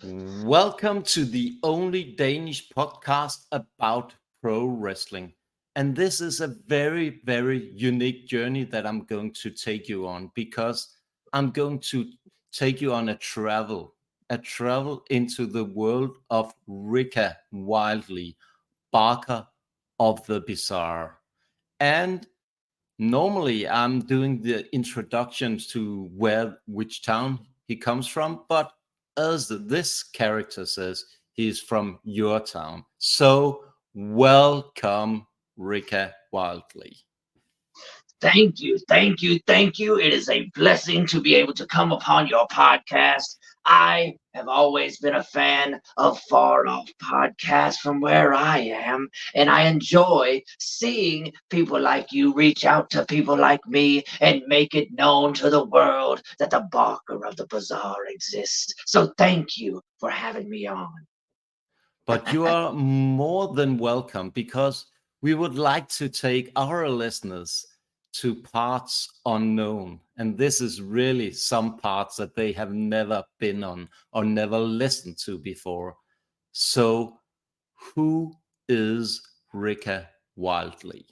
Welcome to the only Danish podcast about pro wrestling. And this is a very, very unique journey that I'm going to take you on because I'm going to take you on a travel into the world of Rika Wildlee, Barker of the Bizarre. And normally I'm doing the introductions to which town he comes from, but as this character says, he's from your town. So welcome, Rika Wildlee. Thank you, thank you, thank you. It is a blessing to be able to come upon your podcast. I have always been a fan of far off podcasts from where I am, and I enjoy seeing people like you reach out to people like me and make it known to the world that the Barker of the Bazaar exists. So thank you for having me on. But you are more than welcome because we would like to take our listeners to parts unknown. And this is really some parts that they have never been on or never listened to before. So, who is Rika Wildlee?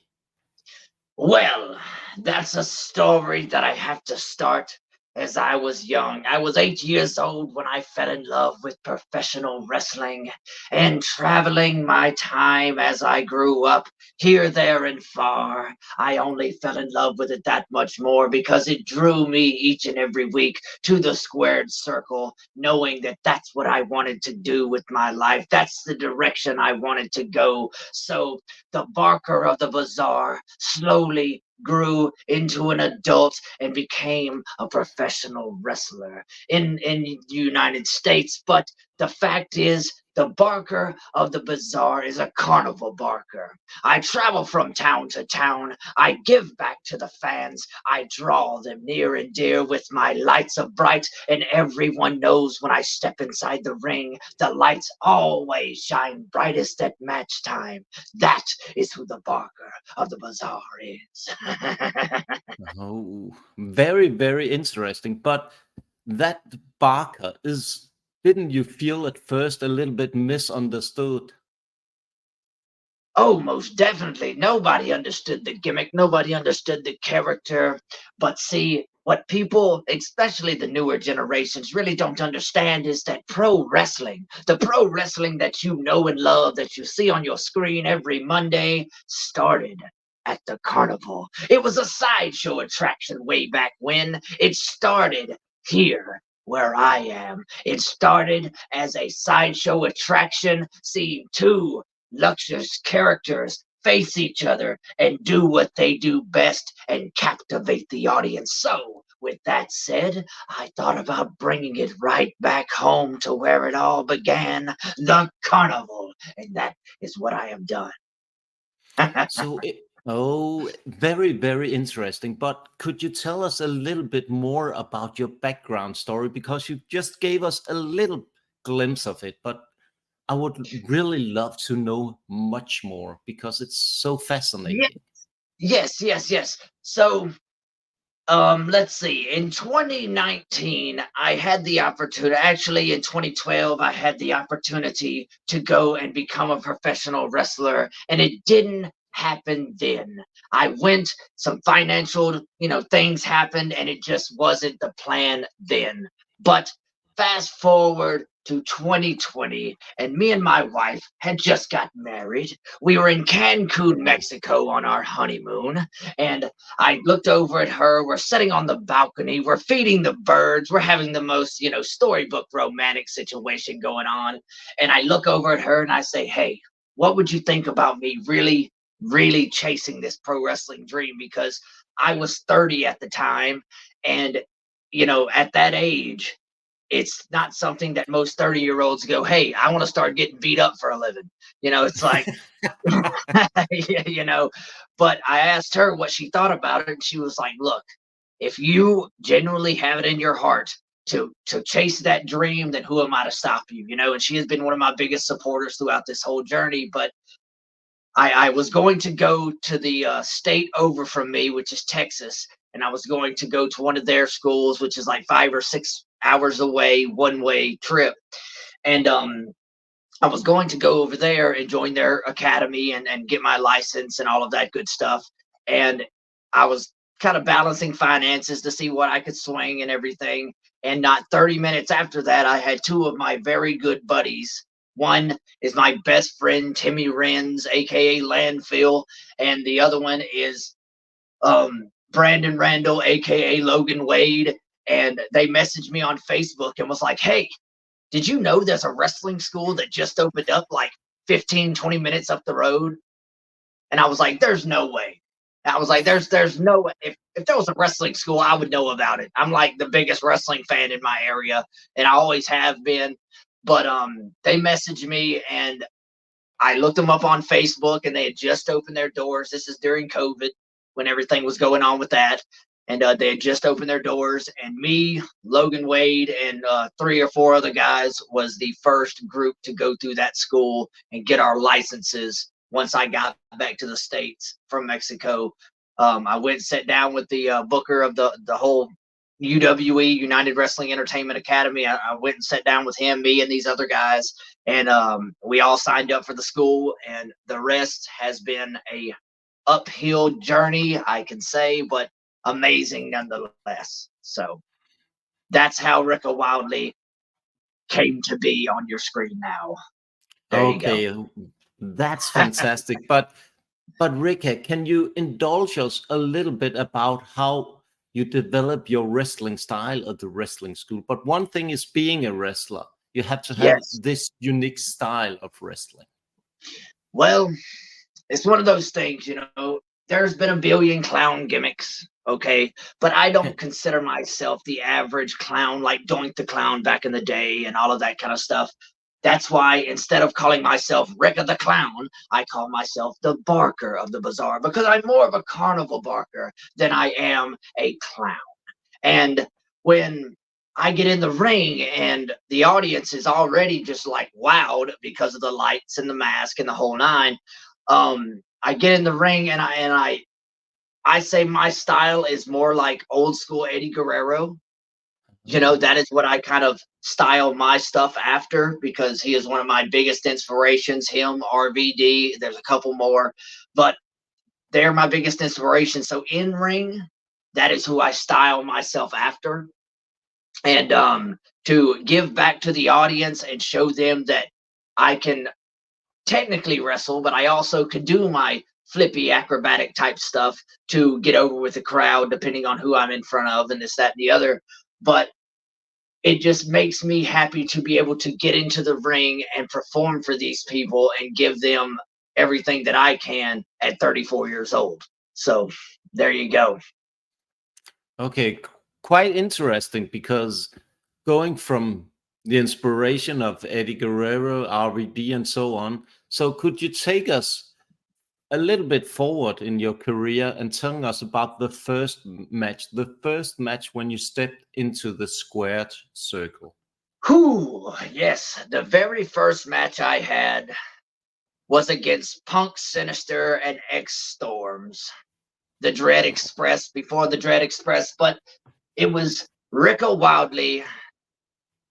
Well, that's a story that I have to start as I was young. I was 8 years old when I fell in love with professional wrestling and traveling my time as I grew up here, there, and far. I only fell in love with it that much more because it drew me each and every week to the squared circle, knowing that that's what I wanted to do with my life. That's the direction I wanted to go. So the Barker of the Bazaar slowly grew into an adult and became a professional wrestler in the United States. But the fact is, the Barker of the Bazaar is a carnival barker. I travel from town to town. I give back to the fans. I draw them near and dear with my lights of bright, and everyone knows when I step inside the ring, the lights always shine brightest at match time. That is who the Barker of the Bazaar is. Oh, very, very interesting. But that Barker is, didn't you feel at first a little bit misunderstood? Oh, most definitely. Nobody understood the gimmick. Nobody understood the character. But see, what people, especially the newer generations, really don't understand is that pro wrestling, the pro wrestling that you know and love, that you see on your screen every Monday, started at the carnival. It was a sideshow attraction way back when. It started here where I am. It started as a sideshow attraction, seeing two luxurious characters face each other and do what they do best and captivate the audience. So, with that said, I thought about bringing it right back home to where it all began, the carnival. And that is what I have done. Very, very interesting. But could you tell us a little bit more about your background story? Because you just gave us a little glimpse of it, but I would really love to know much more because it's so Ye- fascinating. yes, yes, yes. So, let's see. In 2019, I had the opportunity, actually in 2012, I had the opportunity to go and become a professional wrestler, and it didn't happen then. I went, some financial, things happened, and it just wasn't the plan then. But fast forward to 2020, and me and my wife had just got married. We were in Cancun, Mexico on our honeymoon, and I looked over at her. We're sitting on the balcony. We're feeding the birds. We're having the most, storybook romantic situation going on. And I look over at her and I say, hey, what would you think about me really, really chasing this pro wrestling dream? Because I was 30 at the time. And, at that age, it's not something that most 30-year-olds go, hey, I want to start getting beat up for a living. It's like, yeah, but I asked her what she thought about it, and she was like, look, if you genuinely have it in your heart to chase that dream, then who am I to stop you? And she has been one of my biggest supporters throughout this whole journey. But I was going to go to the state over from me, which is Texas, and I was going to go to one of their schools, which is like 5 or 6 hours away, one way trip. And I was going to go over there and join their academy and get my license and all of that good stuff. And I was kind of balancing finances to see what I could swing and everything. And not 30 minutes after that, I had two of my very good buddies. One is my best friend, Timmy Renz, aka Landfill, and the other one is Brandon Randall, aka Logan Wade. And they messaged me on Facebook and was like, "Hey, did you know there's a wrestling school that just opened up like 15, 20 minutes up the road?" And I was like, there's no way. I was like, there's no way. If there was a wrestling school, I would know about it. I'm like the biggest wrestling fan in my area, and I always have been. But they messaged me, and I looked them up on Facebook, and they had just opened their doors. This is during COVID when everything was going on with that. And they had just opened their doors, and me, Logan Wade, and three or four other guys was the first group to go through that school and get our licenses once I got back to the States from Mexico. I went and sat down with the booker of the whole UWE, United Wrestling Entertainment Academy. I went and sat down with him, me, and these other guys, and we all signed up for the school, and the rest has been a uphill journey, I can say, but amazing nonetheless. So that's how Rika Wildlee came to be on your screen now. There you go. Okay, that's fantastic. But Rika, can you indulge us a little bit about how you develop your wrestling style at the wrestling school? But one thing is being a wrestler. You have to have Yes. this unique style of wrestling. Well, it's one of those things, there's been a billion clown gimmicks, okay? But I don't consider myself the average clown like Doink the Clown back in the day and all of that kind of stuff. That's why instead of calling myself Rika the Clown, I call myself the Barker of the Bazaar, because I'm more of a carnival barker than I am a clown. And when I get in the ring and the audience is already just like wowed because of the lights and the mask and the whole nine, I get in the ring and I say my style is more like old school Eddie Guerrero. That is what I kind of style my stuff after, because he is one of my biggest inspirations. Him, RVD, there's a couple more, but they're my biggest inspiration. So in ring, that is who I style myself after. And to give back to the audience and show them that I can technically wrestle, but I also could do my flippy acrobatic type stuff to get over with the crowd, depending on who I'm in front of, and this, that, and the other. But it just makes me happy to be able to get into the ring and perform for these people and give them everything that I can at 34 years old. So there you go. Okay, quite interesting, because going from the inspiration of Eddie Guerrero, RVD, and so on. So could you take us a little bit forward in your career and telling us about the first match when you stepped into the squared circle? Whew, yes, the very first match I had was against Punk, Sinister, and X Storms, the Dread Express, before the Dread Express, but it was Rika Wildlee,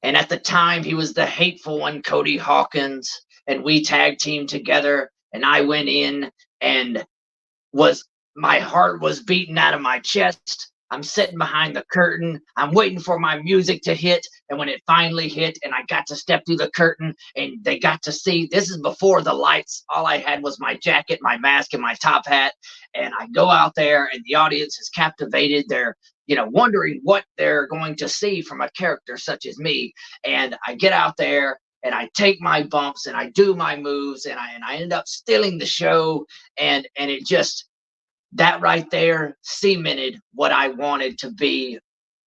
and at the time he was the hateful one, Cody Hawkins, and we tag teamed together, and I went in and was my heart was beating out of my chest. I'm sitting behind the curtain. I'm waiting for my music to hit. And when it finally hit and I got to step through the curtain and they got to see, this is before the lights. All I had was my jacket, my mask, and my top hat. And I go out there and the audience is captivated. They're, wondering what they're going to see from a character such as me. And I get out there and I take my bumps and I do my moves and I end up stealing the show. And it just, that right there cemented what I wanted to be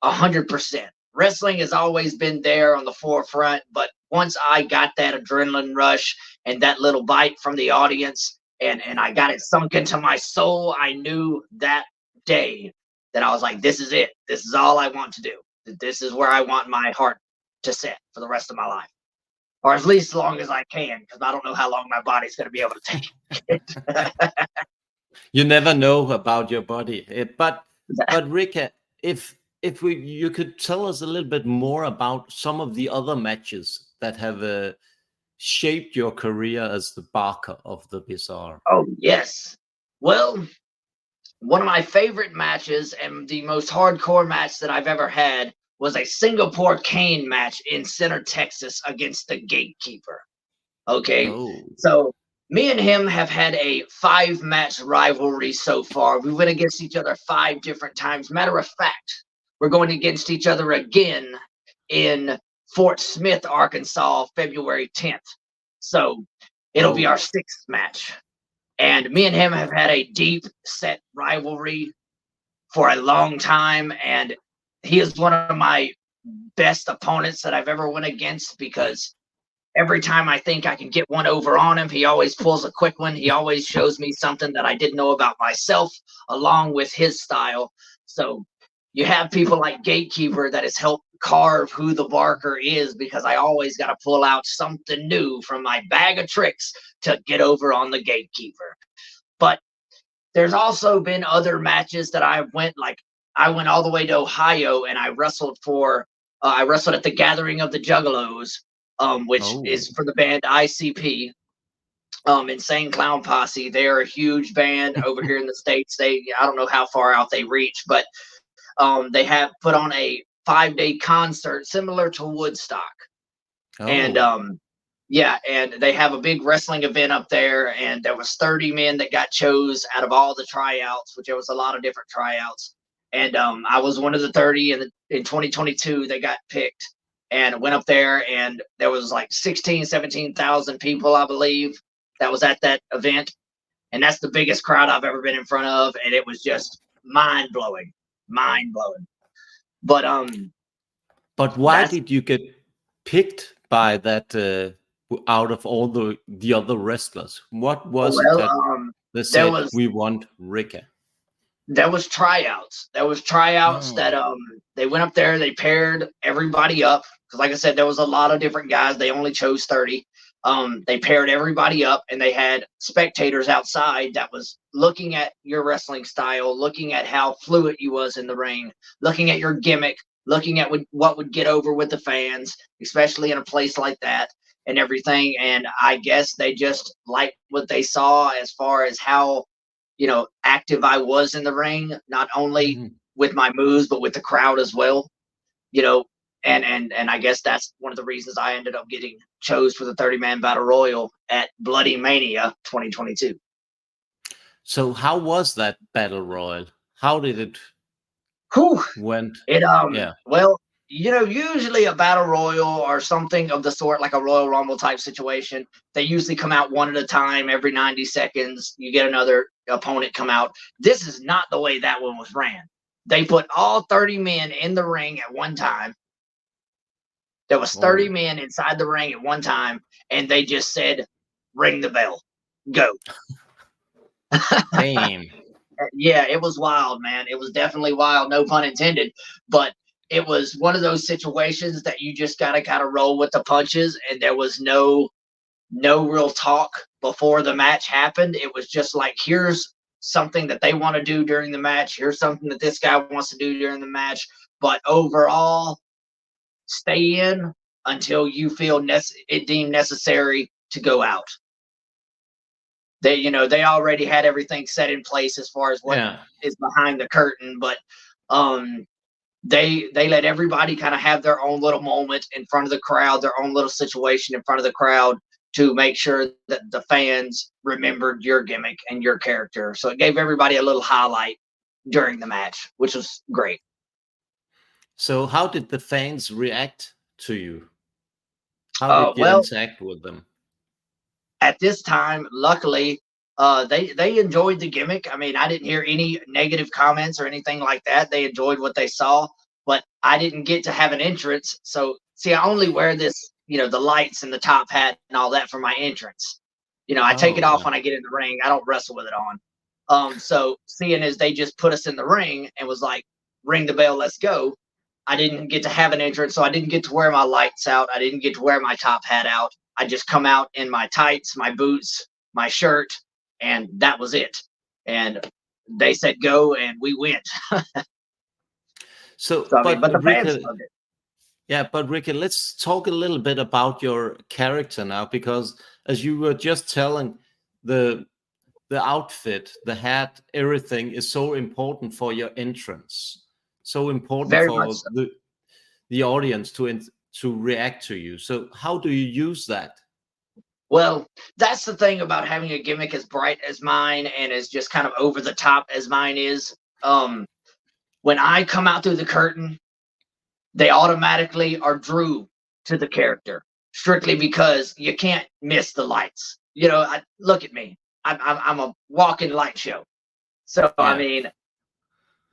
100%. Wrestling has always been there on the forefront, but once I got that adrenaline rush and that little bite from the audience and I got it sunk into my soul, I knew that day that I was like, this is it. This is all I want to do. This is where I want my heart to set for the rest of my life, or at least as long as I can, because I don't know how long my body's going to be able to take it. You never know about your body. But Rika, if you could tell us a little bit more about some of the other matches that have shaped your career as the barker of the bizarre? Oh, yes. Well, one of my favorite matches and the most hardcore match that I've ever had was a Singapore cane match in Center, Texas against the Gatekeeper. Okay. Oh, So me and him have had a 5-match rivalry so far. We went against each other 5 different times. Matter of fact, we're going against each other again in Fort Smith, Arkansas, February 10th. So it'll be oh, our 6th match. And me and him have had a deep set rivalry for a long time. And he is one of my best opponents that I've ever went against, because every time I think I can get one over on him, he always pulls a quick one. He always shows me something that I didn't know about myself, along with his style. So you have people like Gatekeeper that has helped carve who the Barker is, because I always got to pull out something new from my bag of tricks to get over on the Gatekeeper. But there's also been other matches that I went all the way to Ohio and I wrestled at the Gathering of the Juggalos, which oh, is for the band ICP, Insane Clown Posse. They're a huge band over here in the States. I don't know how far out they reach, but they have put on a 5-day concert similar to Woodstock. And oh. yeah, and they have a big wrestling event up there, and there was 30 men that got chose out of all the tryouts, which there was a lot of different tryouts. And I was one of the 30, and in 2022 they got picked, and went up there, and there was like 17,000 people, I believe, that was at that event. And that's the biggest crowd I've ever been in front of, and it was just mind blowing, mind blowing. But But why that's did you get picked by that out of all the other wrestlers? What was it well, that they there said was we want Rika? there was tryouts. There was tryouts that Oh, they went up there, they paired everybody up, because like I said, there was a lot of different guys. They only chose 30. They paired everybody up, and they had spectators outside that was looking at your wrestling style, looking at how fluid you was in the ring, looking at your gimmick, looking at what would get over with the fans, especially in a place like that, and everything. And I guess they just liked what they saw as far as how, active I was in the ring, not only mhm. with my moves, but with the crowd as well. You know, and I guess that's one of the reasons I ended up getting chose for the 30-man battle royal at Bloody Mania 2022. So how was that battle royal? How did it Whew. went? It Yeah. well, usually a battle royal or something of the sort, like a Royal Rumble type situation, they usually come out one at a time. Every 90 seconds, you get another opponent come out. This is not the way that one was ran. They put all 30 men in the ring at one time. There was 30 Oh, men inside the ring at one time, and they just said, "Ring the bell, go." damn. Yeah, it was wild, man. It was definitely wild, no pun intended. But it was one of those situations that you just gotta kind of roll with the punches, and there was no real talk before the match happened. It was just like, here's something that they want to do during the match. Here's something that this guy wants to do during the match. But overall, stay in until you feel it deemed necessary to go out. They already had everything set in place as far as what Yeah. is behind the curtain, but um they let everybody kind of have their own little moment in front of the crowd, their own little situation in front of the crowd, to make sure that the fans remembered your gimmick and your character. So it gave everybody a little highlight during the match, which was great. So how did the fans react to you? How did you Well, interact with them? at this time, luckily, they enjoyed the gimmick. I mean, I didn't hear any negative comments or anything like that. They enjoyed what they saw, but I didn't get to have an entrance. So, see, I only wear this, the lights and the top hat and all that for my entrance. I take it Oh, off yeah. when I get in the ring. I don't wrestle with it on. So seeing as they just put us in the ring and was like, "Ring the bell, let's go." I didn't get to have an entrance, so I didn't get to wear my lights out. I didn't get to wear my top hat out. I just come out in my tights, my boots, my shirt, and that was it. And they said go, and we went. So, So I mean, but but the fans Rika, loved it. Yeah, but Rika, let's talk a little bit about your character now, because as you were just telling, the the outfit, the hat, everything is so important for your entrance, so important Very much for so. the audience to react to you. So how do you use that? Well, that's the thing about having a gimmick as bright as mine and as just kind of over the top as mine is. When I come out through the curtain, they automatically are drew to the character strictly because you can't miss the lights. Look at me. I'm a walking light show. So I Yeah. mean,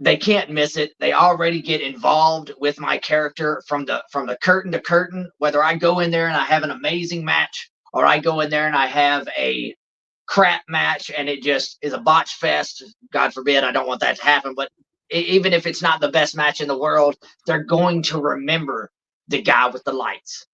they can't miss it. They already get involved with my character from the curtain to curtain. Whether I go in there and I have an amazing match, or I go in there and I have a crap match and it just is a botch fest. God forbid, I don't want that to happen. But even if it's not the best match in the world, they're going to remember the guy with the lights.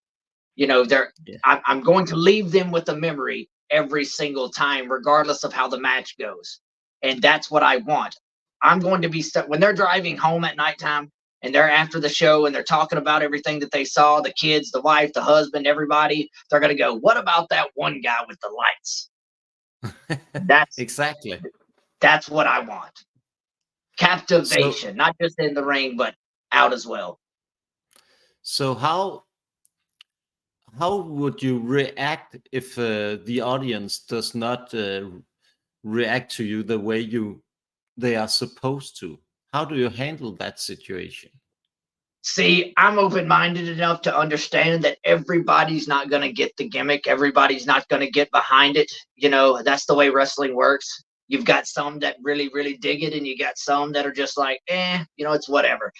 They're Yeah. I'm going to leave them with a memory every single time, regardless of how the match goes. And that's what I want. I'm going to be stuck when they're driving home at nighttime and they're after the show and they're talking about everything that they saw, the kids, the wife, the husband, everybody. They're going to go, what about that one guy with the lights? That's Exactly. that's what I want. So Captivation, not just in the ring, but out as well. so how would you react if the audience does not react to you the way they are supposed to? How do you handle that situation? See, I'm open minded enough to understand that everybody's not going to get the gimmick. Everybody's not going to get behind it. That's the way wrestling works. You've got some that really, really dig it, and you got some that are just like, it's whatever.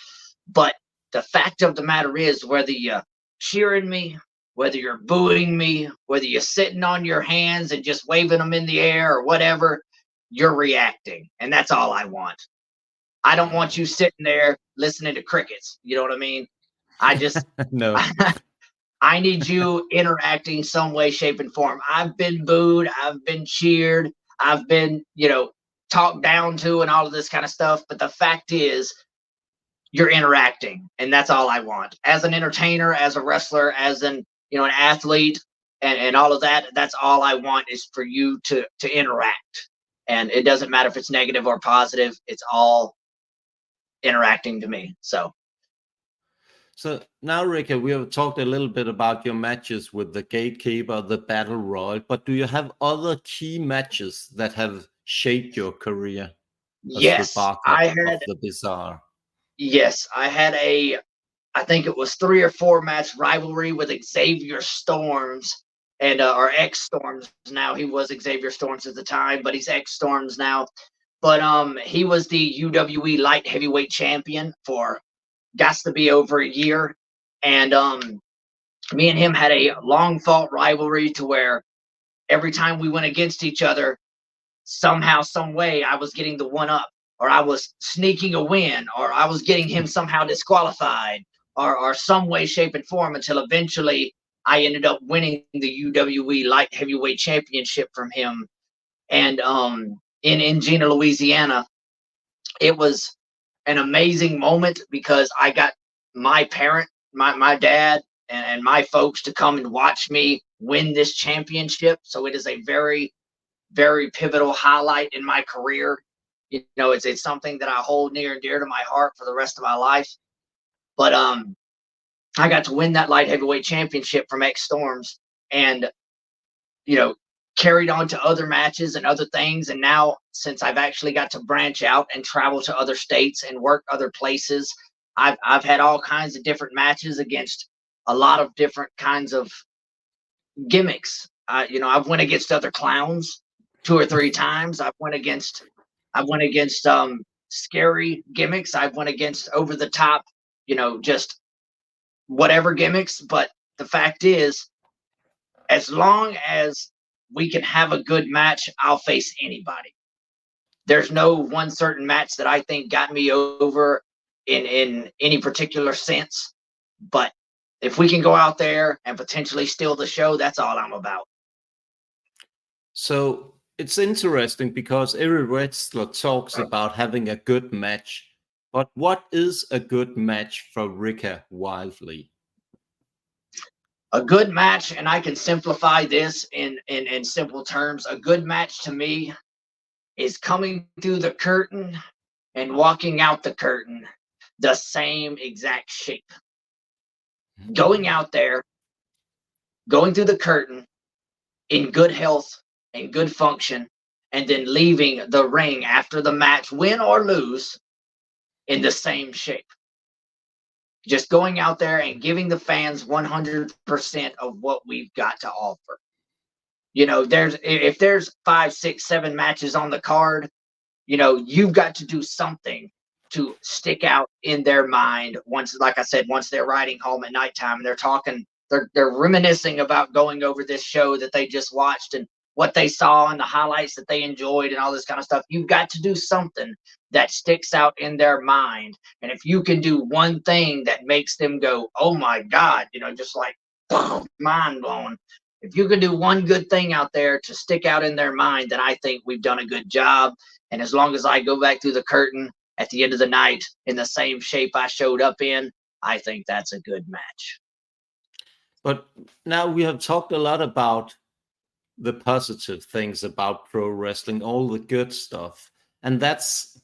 But the fact of the matter is, whether you're cheering me, whether you're booing me, whether you're sitting on your hands and just waving them in the air or whatever, you're reacting. And that's all I want. I don't want you sitting there listening to crickets. You know what I mean? I just No. I need you interacting some way, shape, and form. I've been booed, I've been cheered, I've been, talked down to and all of this kind of stuff. But the fact is, you're interacting, and that's all I want. As an entertainer, as a wrestler, as an athlete, and all of that, that's all I want is for you to interact. And it doesn't matter if it's negative or positive, it's all interacting to me. So So now, Rika, we have talked a little bit about your matches with the Gatekeeper, the Battle Royal, but do you have other key matches that have shaped your career as the yes, Barker of the Bizarre? I had I think it was 3 or 4 match rivalry with Xavier Storms and or X Storms now. He was Xavier Storms at the time, but he's X Storms now. But he was the UWE light heavyweight champion for got to be over a year. And me and him had a long fought rivalry to where every time we went against each other, somehow, some way, I was getting the one up, or I was sneaking a win, or I was getting him somehow disqualified, or some way, shape, and form until eventually I ended up winning the UWE light heavyweight championship from him. And in Gina, Louisiana, it was an amazing moment because I got my parent, my dad, and my folks to come and watch me win this championship. So it is a very, very pivotal highlight in my career. It's something that I hold near and dear to my heart for the rest of my life. But I got to win that light heavyweight championship from X Storms, and you know, carried on to other matches and other things. And now, since I've actually got to branch out and travel to other states and work other places, I've had all kinds of different matches against a lot of different kinds of gimmicks. I've went against other clowns 2 or 3 times. I've went against scary gimmicks. I've went against over the top, just whatever gimmicks. But the fact is, as long as we can have a good match, I'll face anybody. There's no one certain match that I think got me over in any particular sense. But if we can go out there and potentially steal the show, that's all I'm about. So it's interesting because every wrestler talks about having a good match, but what is a good match for Rika Wildlee? A good match, and I can simplify this in simple terms. A good match to me is coming through the curtain and walking out the curtain the same exact shape. Going out there, going through the curtain in good health and good function, and then leaving the ring after the match, win or lose, in the same shape. Just going out there and giving the fans 100% of what we've got to offer. There's if there's 5, 6, 7 matches on the card, you've got to do something to stick out in their mind once, like I said, once they're riding home at nighttime and they're reminiscing about going over this show that they just watched and what they saw and the highlights that they enjoyed and all this kind of stuff. You've got to do something that sticks out in their mind. And if you can do one thing that makes them go, oh my God, just like boom, mind blown. If you can do one good thing out there to stick out in their mind, then I think we've done a good job. And as long as I go back through the curtain at the end of the night in the same shape I showed up in, I think that's a good match. But now we have talked a lot about the positive things about pro wrestling, all the good stuff. And that's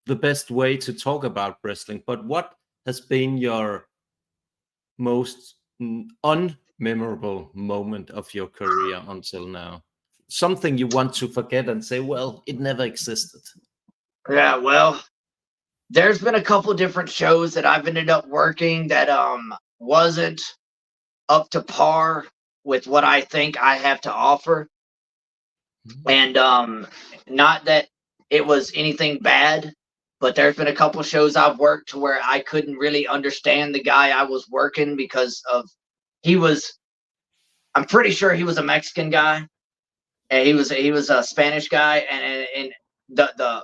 the best way to talk about wrestling. But what has been your most unmemorable moment of your career until now? Something you want to forget and say, well, it never existed. Yeah, well, there's been a couple different shows that I've ended up working that wasn't up to par with what I think I have to offer. And not that it was anything bad, but there's been a couple shows I've worked to where I couldn't really understand the guy I was working because of I'm pretty sure he was a Mexican guy, and he was a Spanish guy, and the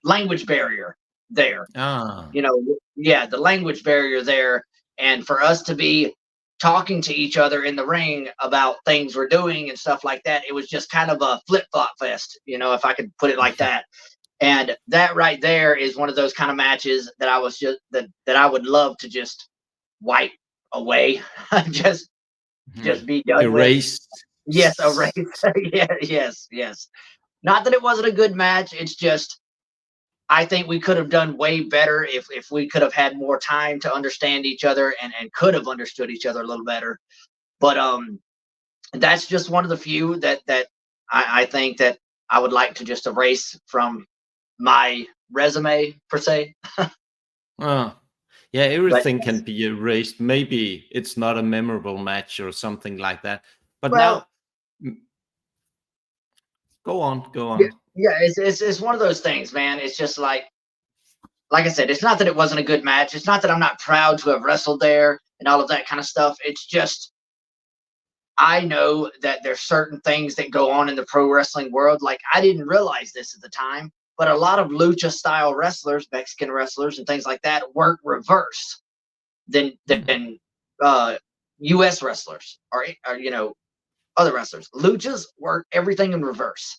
language barrier there. The language barrier there, and for us to be talking to each other in the ring about things we're doing and stuff like that, it was just kind of a flip-flop fest, if I could put it like that. And that right there is one of those kind of matches that I was just that I would love to just wipe away, just be done erased. With. Yes, erased. Yeah, yes. Not that it wasn't a good match. It's just I think we could have done way better if we could have had more time to understand each other and could have understood each other a little better. But that's just one of the few that I think that I would like to just erase from my resume per se. Yeah, everything can be erased. Maybe it's not a memorable match or something like that. But now, go on. Yeah, it's one of those things, man. It's just like I said, it's not that it wasn't a good match. It's not that I'm not proud to have wrestled there and all of that kind of stuff. It's just I know that there's certain things that go on in the pro wrestling world. Like I didn't realize this at the time, but a lot of lucha style wrestlers, Mexican wrestlers and things like that work reverse than US wrestlers or other wrestlers. Luchas work everything in reverse.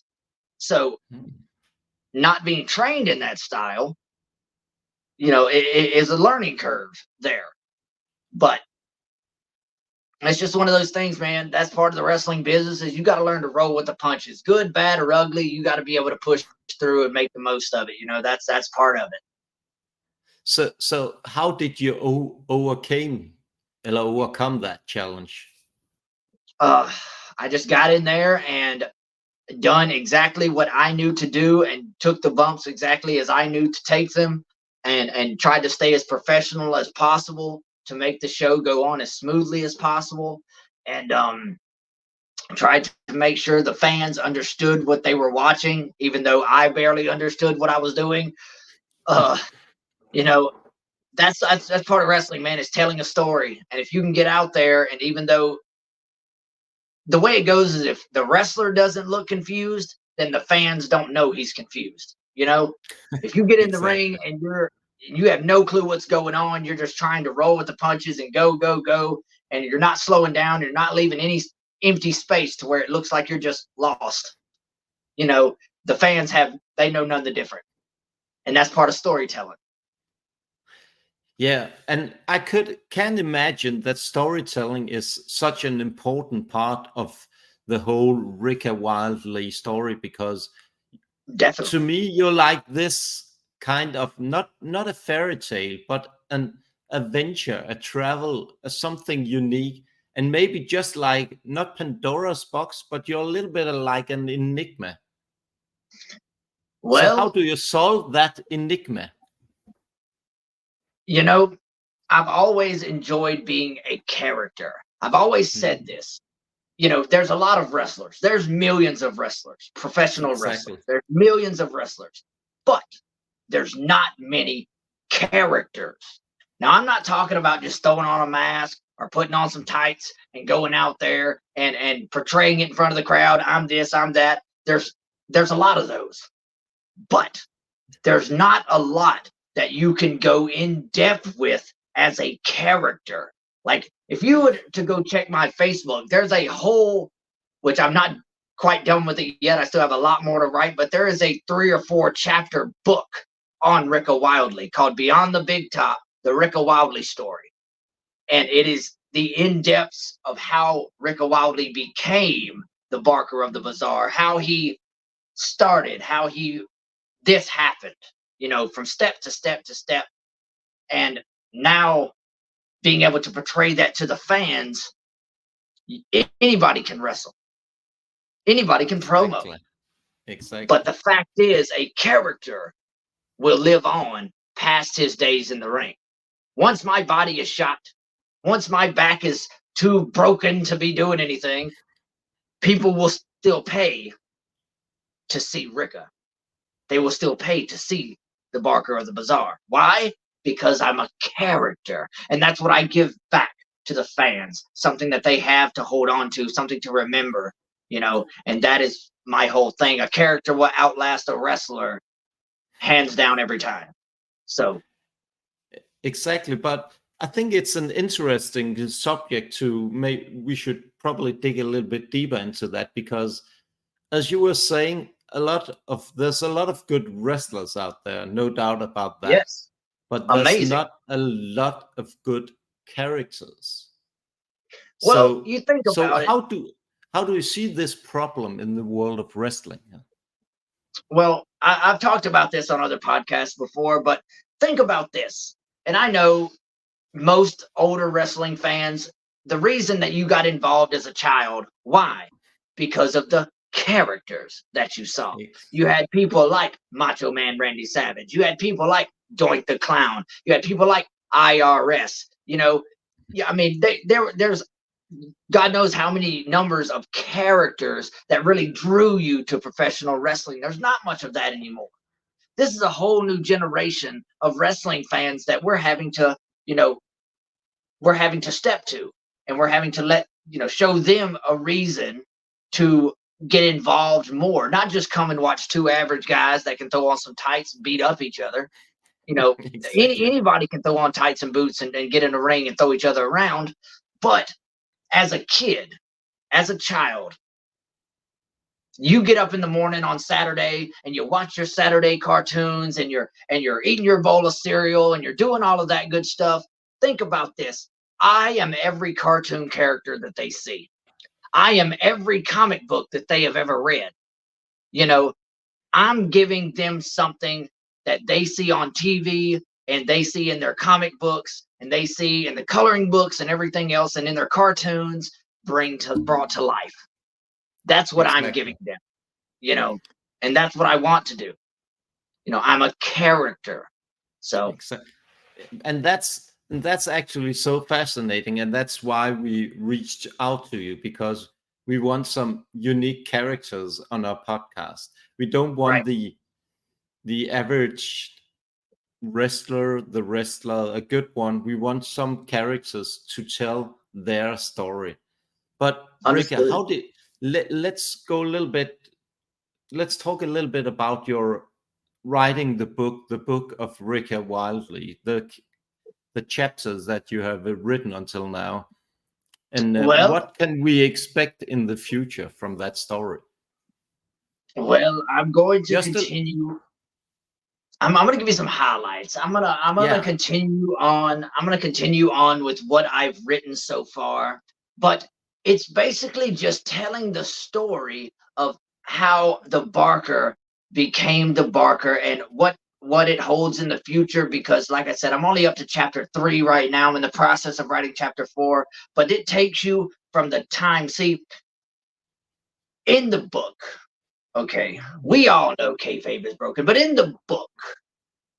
So not being trained in that style, it is a learning curve there. But it's just one of those things, man. That's part of the wrestling business is you got to learn to roll with the punches. Good, bad, or ugly, you got to be able to push through and make the most of it. That's part of it. So how did you overcome that challenge? I just got in there and done exactly what I knew to do and took the bumps exactly as I knew to take them and tried to stay as professional as possible to make the show go on as smoothly as possible, and tried to make sure the fans understood what they were watching, even though I barely understood what I was doing. That's part of wrestling, man, is telling a story. And if you can get out there, and even though the way it goes is if the wrestler doesn't look confused, then the fans don't know he's confused. If you get in the ring and you have no clue what's going on, you're just trying to roll with the punches and go, and you're not slowing down, you're not leaving any empty space to where it looks like you're just lost. The fans they know none the different. And that's part of storytelling. Yeah, and I can imagine that storytelling is such an important part of the whole Rika Wildlee story, because to Definitely. me you're like this kind of, not a fairy tale, but an adventure, a travel, a something unique, and maybe just like not Pandora's box, but you're a little bit like an enigma. So how Well, do you solve that enigma? you know, I've always enjoyed being a character. I've always said Mhm. this. There's a lot of wrestlers. There's millions of wrestlers, professional wrestlers. Exactly. There's millions of wrestlers, but there's not many characters. Now, I'm not talking about just throwing on a mask or putting on some tights and going out there and portraying it in front of the crowd. I'm this, I'm that. There's a lot of those, but there's not a lot that you can go in depth with as a character. Like if you were to go check my Facebook, there's a whole, which I'm not quite done with it yet. I still have a lot more to write, but there is a 3 or 4 chapter book on Rika Wildlee called Beyond the Big Top, the Rika Wildlee story. And it is the in-depths of how Rika Wildlee became the Barker of the Bazaar, how he started, how he this happened, from step to step to step. And now being able to portray that to the fans, anybody can wrestle, anybody can promo. Exactly. But Exactly. the fact is, a character will live on past his days in the ring. Once my body is shot, once my back is too broken to be doing anything, people will still pay to see Rika. They will still pay to see the Barker of the Bazaar. Why? Because I'm a character. And that's what I give back to the fans, something that they have to hold on to, something to remember. And that is my whole thing. A character will outlast a wrestler hands down every time. So, Exactly, but I think it's an interesting subject to make. We should probably dig a little bit deeper into that, because, as you were saying, there's a lot of good wrestlers out there, no doubt about that. yes, But there's amazing. not a lot of good characters. Well, So, you think so about it. how do you see this problem in the world of wrestling? Well, I've talked about this on other podcasts before, but think about this. And I know most older wrestling fans, the reason that you got involved as a child, why? Because of the characters that you saw. Ex- You had people like Macho Man Randy Savage. You had people like Doink the Clown. You had people like IRS. Yeah, I mean, there's God knows how many numbers of characters that really drew you to professional wrestling. There's not much of that anymore. This is a whole new generation of wrestling fans that you know, we're having to step to, and we're having to show them a reason to get involved more, not just come and watch two average guys that can throw on some tights and beat up each other. you know exactly. Anybody can throw on tights and boots and get in a ring and throw each other around. But as a kid, as a child, you get up in the morning on Saturday and you watch your Saturday cartoons, and you're eating your bowl of cereal and you're doing all of that good stuff. Think about this. I am every cartoon character that they see. I am every comic book that they have ever read. You know, I'm giving them something that they see on TV and they see in their comic books and they see in the coloring books and everything else and in their cartoons brought to life. That's what I'm Exactly. giving them, you know, and that's what I want to do. I'm a character. So, Exactly. And that's actually so fascinating, and that's why we reached out to you, because we want some unique characters on our podcast. We don't want right. the average wrestler, a good one. We want some characters to tell their story. But Rika, Understood. let's go a little bit, let's talk a little bit about your writing the book of Rika Wildlee, the chapters that you have written until now, and Well, what can we expect in the future from that story? I'm going to Just a, continue. I'm gonna give you some highlights. I'm gonna Yeah. continue on. I'm gonna continue on with what I've written so far, but it's basically just telling the story of how the Barker became the Barker and what it holds in the future. Because, like I said, I'm only up to chapter 3 right now. I'm in the process of writing chapter 4, but it takes you from the time. See, in the book, okay, we all know kayfabe is broken, but in the book,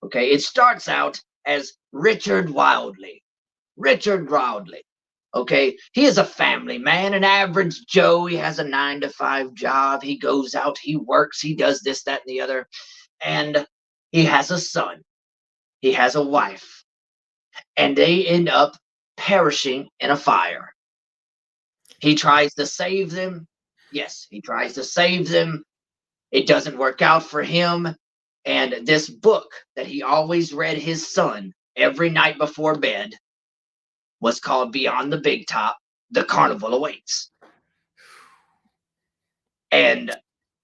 okay, it starts out as Richard Wildlee. Richard Wildlee. Okay, he is a family man, an average Joe. He has a 9 to 5 job. He goes out, he works, he does this, that, and the other. And he has a son, he has a wife, and they end up perishing in a fire. He tries to save them. Yes, he tries to save them. It doesn't work out for him. And this book that he always read his son every night before bed was called Beyond the Big Top, The Carnival Awaits. And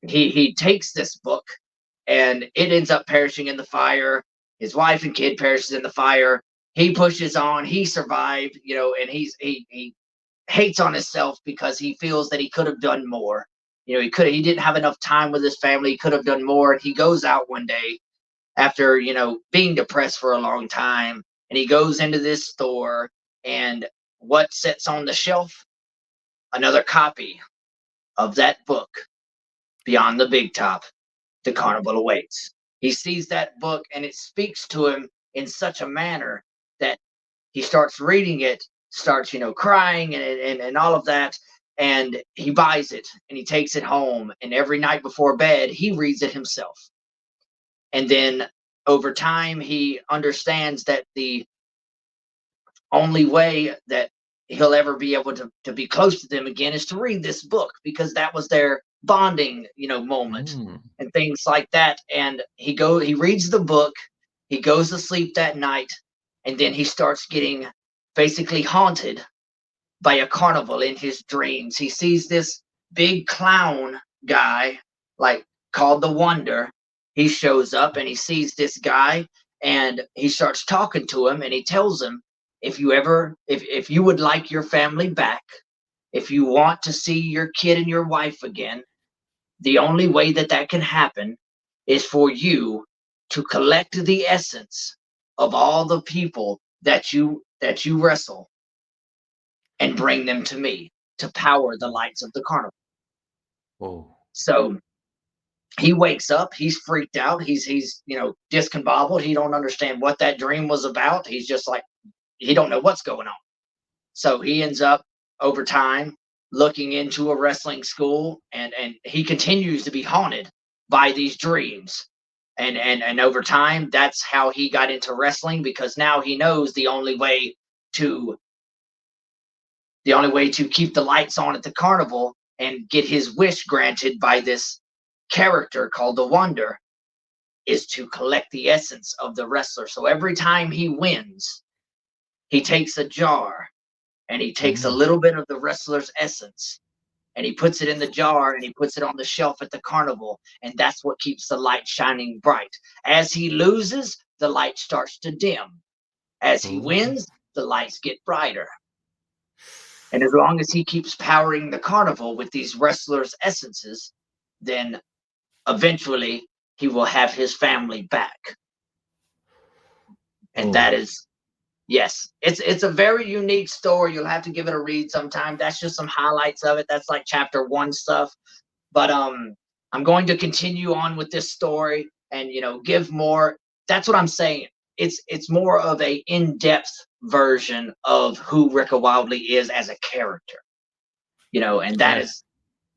he takes this book and it ends up perishing in the fire. His wife and kid perishes in the fire. He pushes on, he survived, and he hates on himself because he feels that he could have done more. He didn't have enough time with his family. He could have done more. He goes out one day after, being depressed for a long time, and he goes into this store, and what sits on the shelf? Another copy of that book, Beyond the Big Top, The Carnival Awaits. He sees that book and it speaks to him in such a manner that he starts reading it, starts, crying and all of that. And he buys it and he takes it home. And every night before bed, he reads it himself. And then over time, he understands that the only way that he'll ever be able to be close to them again is to read this book, because that was their bonding, moment Mm. and things like that. And he reads the book, he goes to sleep that night, and then he starts getting basically haunted by a carnival in his dreams. He sees this big clown guy, like, called the Wonder. He shows up and he sees this guy and he starts talking to him, and he tells him, if you would like your family back, if you want to see your kid and your wife again, the only way that that can happen is for you to collect the essence of all the people that you wrestle and bring them to me to power the lights of the carnival. Oh. So he wakes up, he's freaked out, he's discombobulated. He don't understand what that dream was about. He's just like, he don't know what's going on. So he ends up over time looking into a wrestling school, and he continues to be haunted by these dreams. And over time, that's how he got into wrestling, because now he knows to the only way to keep the lights on at the carnival and get his wish granted by this character called the Wonder is to collect the essence of the wrestler. So every time he wins, he takes a jar and he takes a Mm. little bit of the wrestler's essence and he puts it in the jar and he puts it on the shelf at the carnival. And that's what keeps the light shining bright. As he loses, the light starts to dim. As he Oh. wins, the lights get brighter. And as long as he keeps powering the carnival with these wrestlers' essences, then eventually he will have his family back. And that Oh. is, yes, it's a very unique story. You'll have to give it a read sometime. That's just some highlights of it. That's like chapter 1 stuff. But I'm going to continue on with this story and give more. That's what I'm saying. It's more of a in-depth version of who Rika Wildlee is as a character. And Yeah.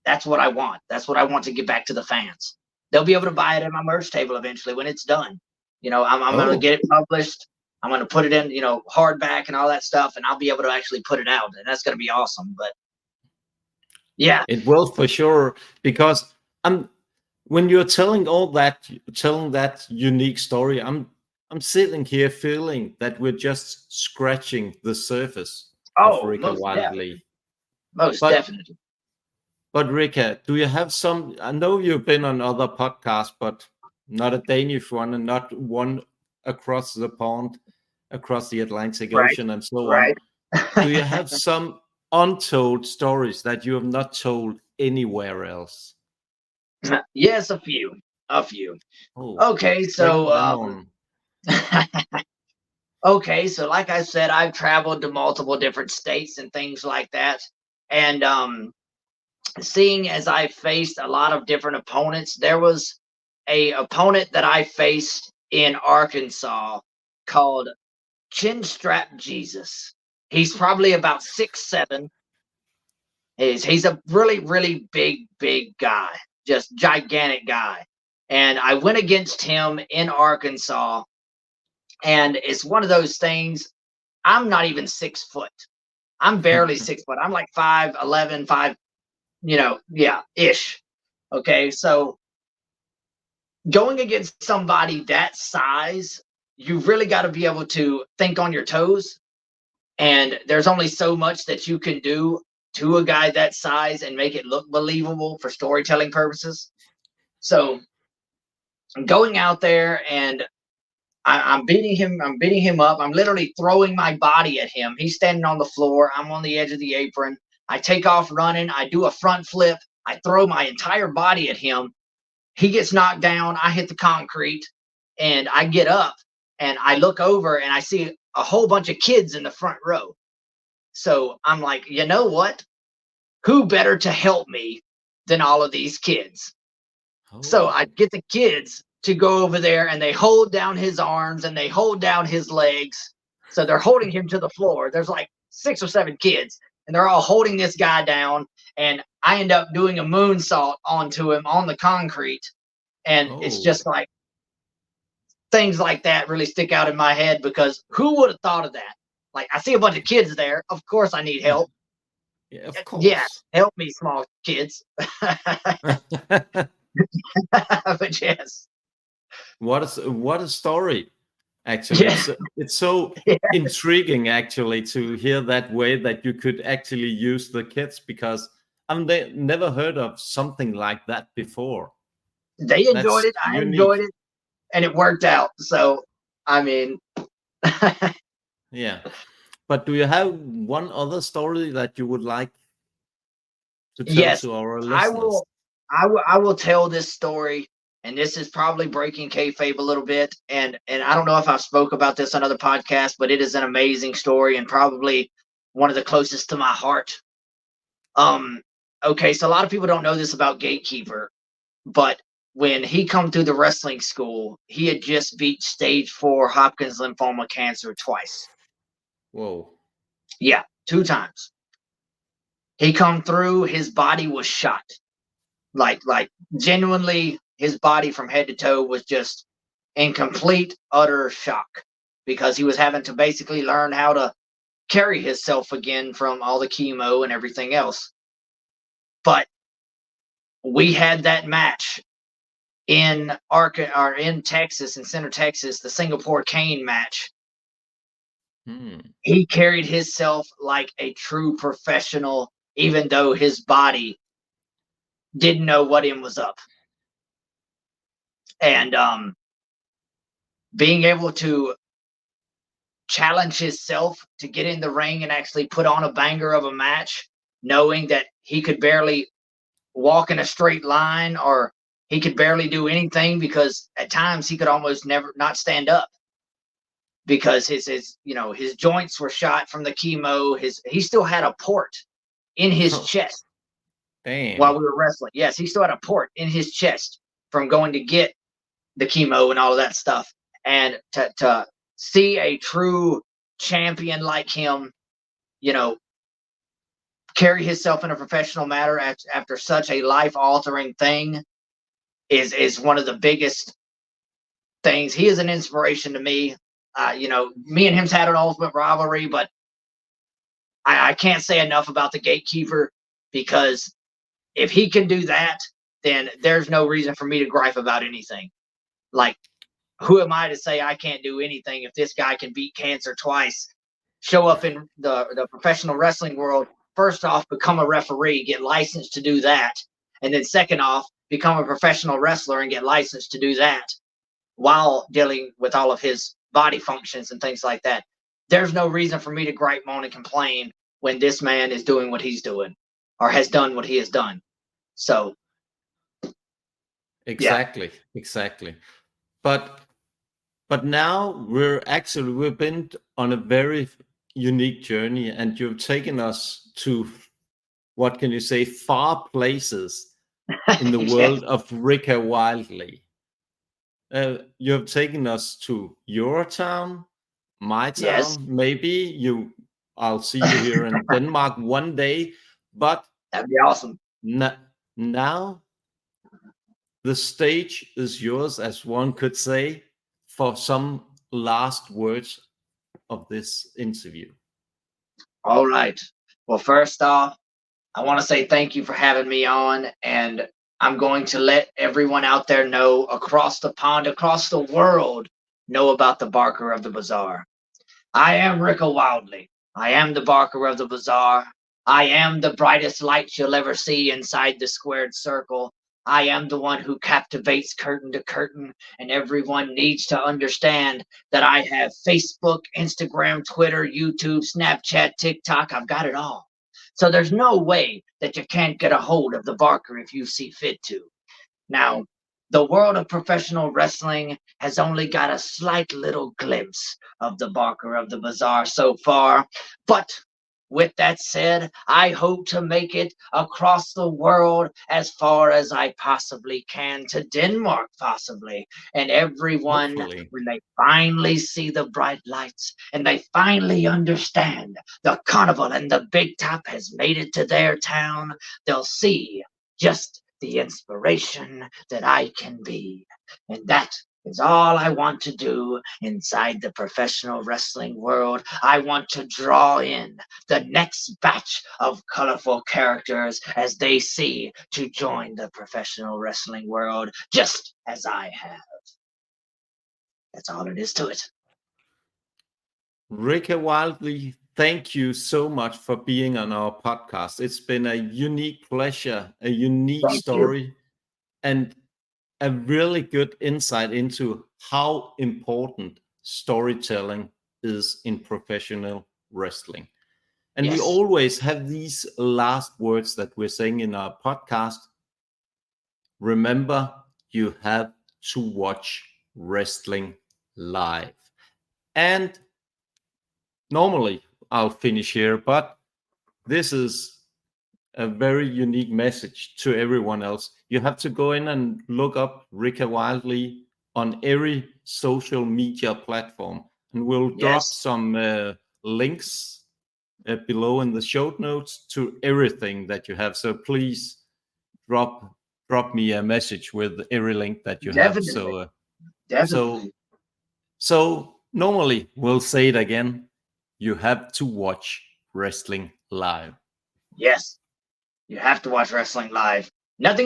that's what I want. That's what I want to give back to the fans. They'll be able to buy it at my merch table eventually when it's done. I'm going to Oh. get it published. I'm going to put it in, hardback and all that stuff, and I'll be able to actually put it out, and that's going to be awesome. But yeah, It will for sure, because I'm when you're telling that unique story, I'm sitting here feeling that we're just scratching the surface of oh, Rika Wildlee. most But definitely. Rika, do you have some? I know you've been on other podcasts, but not a Danish one, and not one across the pond, across the Atlantic Right, Ocean, and so on. right. Do you have some untold stories that you have not told anywhere else? Yes, a few, a few. Oh, Okay, bring so them on. okay, so like I said, I've traveled to multiple different states and things like that. And seeing as I faced a lot of different opponents, there was a opponent that I faced in Arkansas called Chinstrap Jesus. He's probably about 6'7". He's a really, really big guy, just gigantic guy. And I went against him in Arkansas, and it's one of those things. I'm not even 6 foot. I'm barely 6 foot. I'm like 5'11", yeah, ish. Okay, so going against somebody that size, you really got to be able to think on your toes. And there's only so much that you can do to a guy that size and make it look believable for storytelling purposes. So going out there and I'm beating him. I'm beating him up. I'm literally throwing my body at him. He's standing on the floor. I'm on the edge of the apron. I take off running. I do a front flip. I throw my entire body at him. He gets knocked down. I hit the concrete, and I get up and I look over and I see a whole bunch of kids in the front row. So I'm like, you know what? Who better to help me than all of these kids? So I Oh, get the kids to go over there and they hold down his arms and they hold down his legs. So they're holding him to the floor. There's like 6 or 7 kids and they're all holding this guy down. And I end up doing a moonsault onto him on the concrete. And it's oh, just like things like that really stick out in my head because who would have thought of that? Like I see a bunch of kids there. Of course I need help. yeah, of Yes, course. help me, small kids. But yes, What a story! Actually, yeah, it's so yeah. intriguing actually to hear that way that you could actually use the kids, because never heard of something like that before. They enjoyed That's it. I enjoyed unique. it, and it worked out. So, I mean, Yeah. But do you have one other story that you would like to tell yes, to our I listeners? will. I will tell this story, and this is probably breaking kayfabe a little bit. And I don't know if I've spoke about this on other podcasts, but it is an amazing story and probably one of the closest to my heart. Um. Okay, so a lot of people don't know this about Gatekeeper, but when he come through the wrestling school, he had just beat stage 4 Hopkins lymphoma cancer twice. Whoa. Yeah, 2 times. He come through, his body was shot. Like genuinely his body from head to toe was just in complete utter shock because he was having to basically learn how to carry himself again from all the chemo and everything else. But we had that match in or in Texas, in Center Texas, the Singapore Cane match. Hmm. He carried himself like a true professional, even though his body didn't know what him was up. And being able to challenge himself to get in the ring and actually put on a banger of a match, knowing that he could barely walk in a straight line or he could barely do anything because at times he could almost never not stand up because his joints were shot from the chemo. He still had a port in his chest while Damn. we were wrestling. Yes, he still had a port in his chest from going to get the chemo and all of that stuff. And to see a true champion like him, you know, carry himself in a professional manner after such a life altering thing is one of the biggest things. He is an inspiration to me. Me and him's had an ultimate rivalry, but I can't say enough about the Gatekeeper because if he can do that, then there's no reason for me to gripe about anything. Like, who am I to say I can't do anything if this guy can beat cancer twice, show up in the professional wrestling world, first off, become a referee, get licensed to do that. And then second off, become a professional wrestler and get licensed to do that while dealing with all of his body functions and things like that. There's no reason for me to gripe, moan, and complain when this man is doing what he's doing or has done what he has done. So, yeah. Exactly. But now we've been on a very unique journey, and you've taken us to, what can you say, far places in the Yes. world of Rika Wildlee. You have taken us to your town, my Yes. town. Maybe I'll see you here in Denmark one day. But That'd be awesome. now the stage is yours, as one could say, for some last words of this interview. All right. Well, first off, I want to say thank you for having me on. And I'm going to let everyone out there know across the pond, across the world, know about the Barker of the Bazaar. I am Rika Wildlee. I am the Barker of the Bazaar. I am the brightest light you'll ever see inside the squared circle. I am the one who captivates curtain to curtain, and everyone needs to understand that I have Facebook, Instagram, Twitter, YouTube, Snapchat, TikTok. I've got it all. So there's no way that you can't get a hold of the Barker if you see fit to. Now, the world of professional wrestling has only got a slight little glimpse of the Barker of the Bazaar so far. But with that said, I hope to make it across the world as far as I possibly can, to Denmark possibly. And everyone, Hopefully. when they finally see the bright lights and they finally understand the carnival and the big top has made it to their town, they'll see just the inspiration that I can be. And that is all I want to do inside the professional wrestling world. I want to draw in the next batch of colorful characters as they see to join the professional wrestling world, just as I have. That's all it is to it. Rika Wildlee, thank you so much for being on our podcast. It's been a unique pleasure, a unique Thank you. story, and a really good insight into how important storytelling is in professional wrestling. And we Yes. always have these last words that we're saying in our podcast. Remember, you have to watch wrestling live. And normally I'll finish here, but this is a very unique message to everyone else. You have to go in and look up Rika Wildlee on every social media platform, and we'll drop Yes. some links below in the show notes to everything that you have. So please drop me a message with every link that you have. Definitely. So Definitely. so normally we'll say it again. You have to watch wrestling live. Yes. You have to watch wrestling live. Nothing